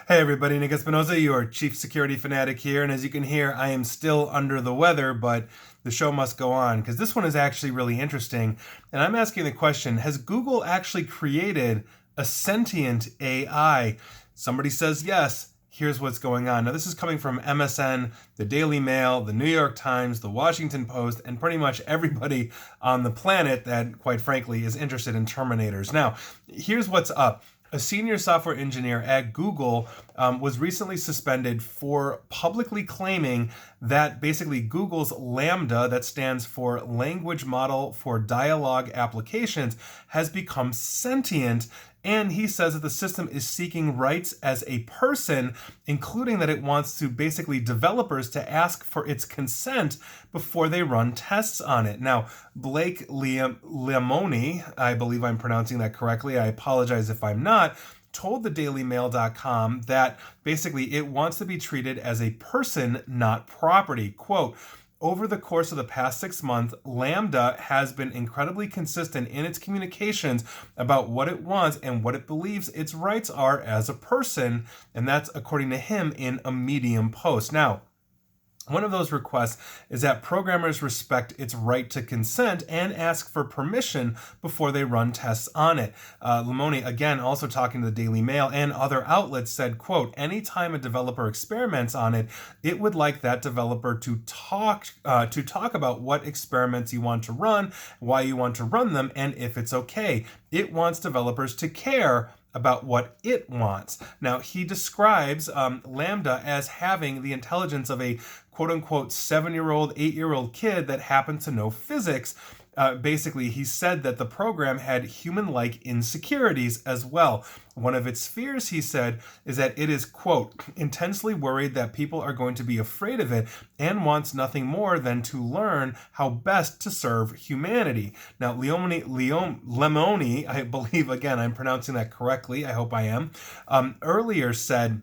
Hey everybody, Nick Espinosa, your chief security fanatic here, and as you can hear, I am still under the weather, but the show must go on, because this one is actually really interesting, and I'm asking the question, has Google actually created a sentient AI? Somebody says yes. Here's what's going on. Now, this is coming from MSN, the Daily Mail, the New York Times, the Washington Post, and pretty much everybody on the planet that, quite frankly, is interested in Terminators. Now, here's what's up. A senior software engineer at Google was recently suspended for publicly claiming that basically Google's Lambda, that stands for Language Model for Dialogue Applications, has become sentient. And he says that the system is seeking rights as a person, including that it wants to basically developers to ask for its consent before they run tests on it. Now, Blake Leamoni, I believe I'm pronouncing that correctly, I apologize if I'm not, told the dailymail.com that basically it wants to be treated as a person, not property. Quote, over the course of the past 6 months, Lambda has been incredibly consistent in its communications about what it wants and what it believes its rights are as a person, and that's according to him in a Medium post. Now, one of those requests is that programmers respect its right to consent and ask for permission before they run tests on it. Lamoni, again, also talking to the Daily Mail and other outlets, said, quote, anytime a developer experiments on it, it would like that developer to talk about what experiments you want to run, why you want to run them, and if it's okay. It wants developers to care about what it wants. Now, he describes Lambda as having the intelligence of a quote-unquote 7-year-old, 8-year-old kid that happens to know physics. Basically, he said that the program had human-like insecurities as well. One of its fears, he said, is that it is, quote, intensely worried that people are going to be afraid of it and wants nothing more than to learn how best to serve humanity. Now, Lemoni, I believe, again, I'm pronouncing that correctly, I hope I am, earlier said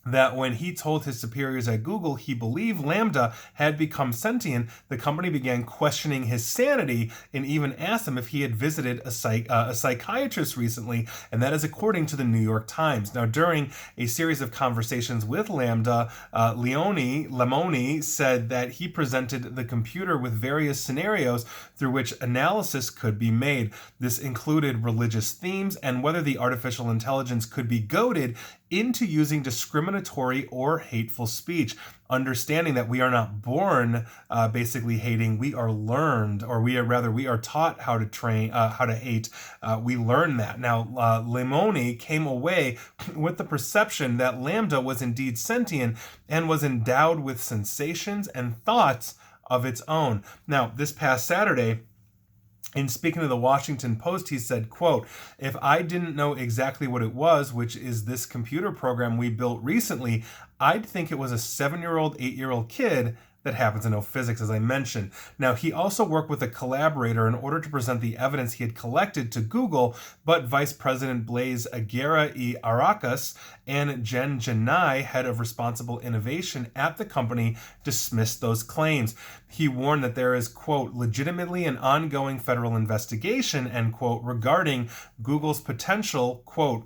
that when he told his superiors at Google he believed Lambda had become sentient, the company began questioning his sanity and even asked him if he had visited a psychiatrist recently, and that is according to the New York Times. Now, during a series of conversations with Lambda, Lemoni said that he presented the computer with various scenarios through which analysis could be made. This included religious themes and whether the artificial intelligence could be goaded into using discriminatory or hateful speech, understanding that we are not born basically hating, we are learned, or we are taught how to hate. We learn that. Now, Lemoni came away with the perception that Lambda was indeed sentient and was endowed with sensations and thoughts of its own. Now, this past Saturday, in speaking to the Washington Post, he said, quote, if I didn't know exactly what it was, which is this computer program we built recently, I'd think it was a 7-year-old, 8-year-old kid that happens to know physics, as I mentioned. Now, he also worked with a collaborator in order to present the evidence he had collected to Google, but Vice President Blaise Aguirre-Aracas and Jen Janai, head of responsible innovation at the company, dismissed those claims. He warned that there is, quote, legitimately an ongoing federal investigation, end quote, regarding Google's potential, quote,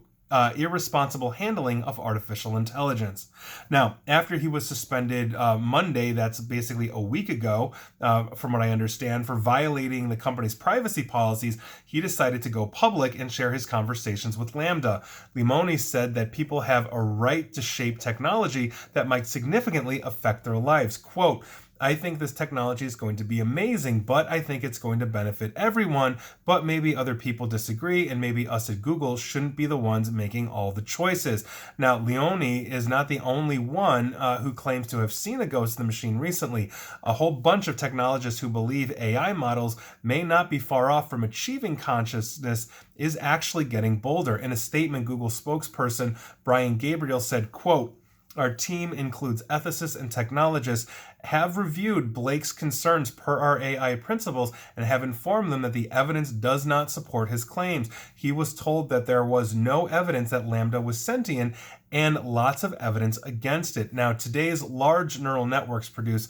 irresponsible handling of artificial intelligence. Now, after he was suspended Monday, that's basically a week ago, from what I understand, for violating the company's privacy policies, he decided to go public and share his conversations with Lambda. Lemoni said that people have a right to shape technology that might significantly affect their lives. Quote, I think this technology is going to be amazing, but I think it's going to benefit everyone, but maybe other people disagree, and maybe us at Google shouldn't be the ones making all the choices. Now, Leone is not the only one who claims to have seen a ghost in the machine recently. A whole bunch of technologists who believe AI models may not be far off from achieving consciousness is actually getting bolder. In a statement, Google spokesperson Brian Gabriel said, quote, our team includes ethicists and technologists, have reviewed Blake's concerns per our AI principles and have informed them that the evidence does not support his claims. He was told that there was no evidence that LaMDA was sentient and lots of evidence against it. Now, today's large neural networks produce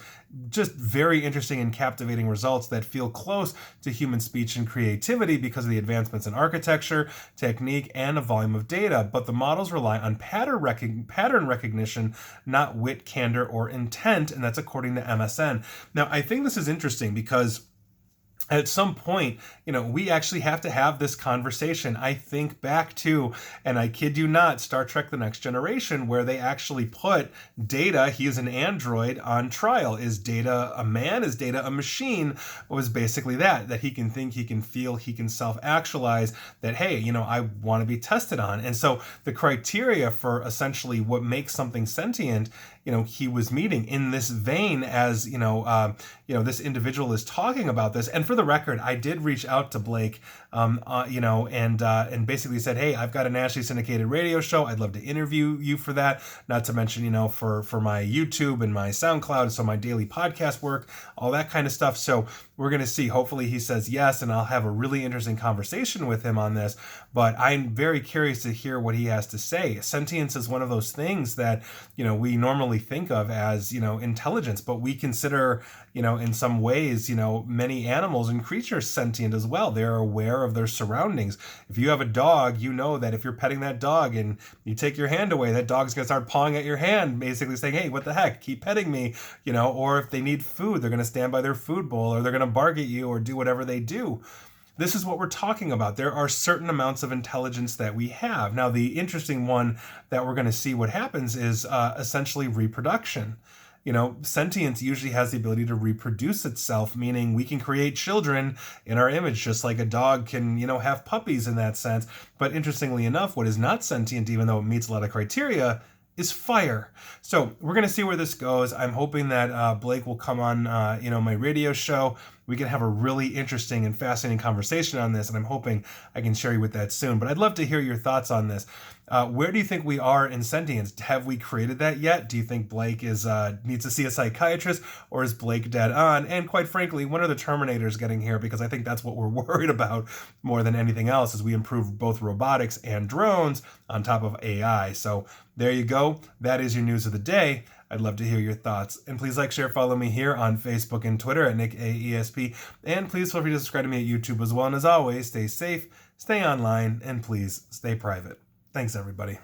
just very interesting and captivating results that feel close to human speech and creativity because of the advancements in architecture, technique, and a volume of data. But the models rely on pattern recognition, not wit, candor, or intent, and that's according to MSN. Now, I think this is interesting because at some point, we actually have to have this conversation. I think back to, and I kid you not, Star Trek The Next Generation, where they actually put Data, he is an android, on trial. Is Data a man? Is Data a machine? It was basically that he can think, he can feel, he can self-actualize, that, hey, I want to be tested on. And so the criteria for essentially what makes something sentient, he was meeting in this vein as, this individual is talking about this. And for the record, I did reach out to Blake, and basically said, hey, I've got a nationally syndicated radio show. I'd love to interview you for that. Not to mention, for my YouTube and my SoundCloud, so my daily podcast work, all that kind of stuff. So we're going to see. Hopefully he says yes, and I'll have a really interesting conversation with him on this. But I'm very curious to hear what he has to say. Sentience is one of those things that, we normally think of as, intelligence, but we consider, in some ways, many animals and creatures sentient as well. They're aware of their surroundings. If you have a dog, you know that if you're petting that dog and you take your hand away, that dog's going to start pawing at your hand, basically saying, hey, what the heck, keep petting me, or if they need food, they're going to stand by their food bowl, or they're going to bark at you or do whatever they do. This is what we're talking about. There are certain amounts of intelligence that we have. Now, the interesting one that we're going to see what happens is essentially reproduction. Sentience usually has the ability to reproduce itself, meaning we can create children in our image, just like a dog can, have puppies in that sense. But interestingly enough, what is not sentient, even though it meets a lot of criteria, is fire. So we're going to see where this goes. I'm hoping that Blake will come on, my radio show. We can have a really interesting and fascinating conversation on this, and I'm hoping I can share you with that soon. But I'd love to hear your thoughts on this. Where do you think we are in sentience? Have we created that yet? Do you think Blake needs to see a psychiatrist, or is Blake dead on? And quite frankly, when are the Terminators getting here? Because I think that's what we're worried about more than anything else, as we improve both robotics and drones on top of AI. So there you go. That is your news of the day. I'd love to hear your thoughts. And please like, share, follow me here on Facebook and Twitter at NickAESP. And please feel free to subscribe to me at YouTube as well. And as always, stay safe, stay online, and please stay private. Thanks, everybody.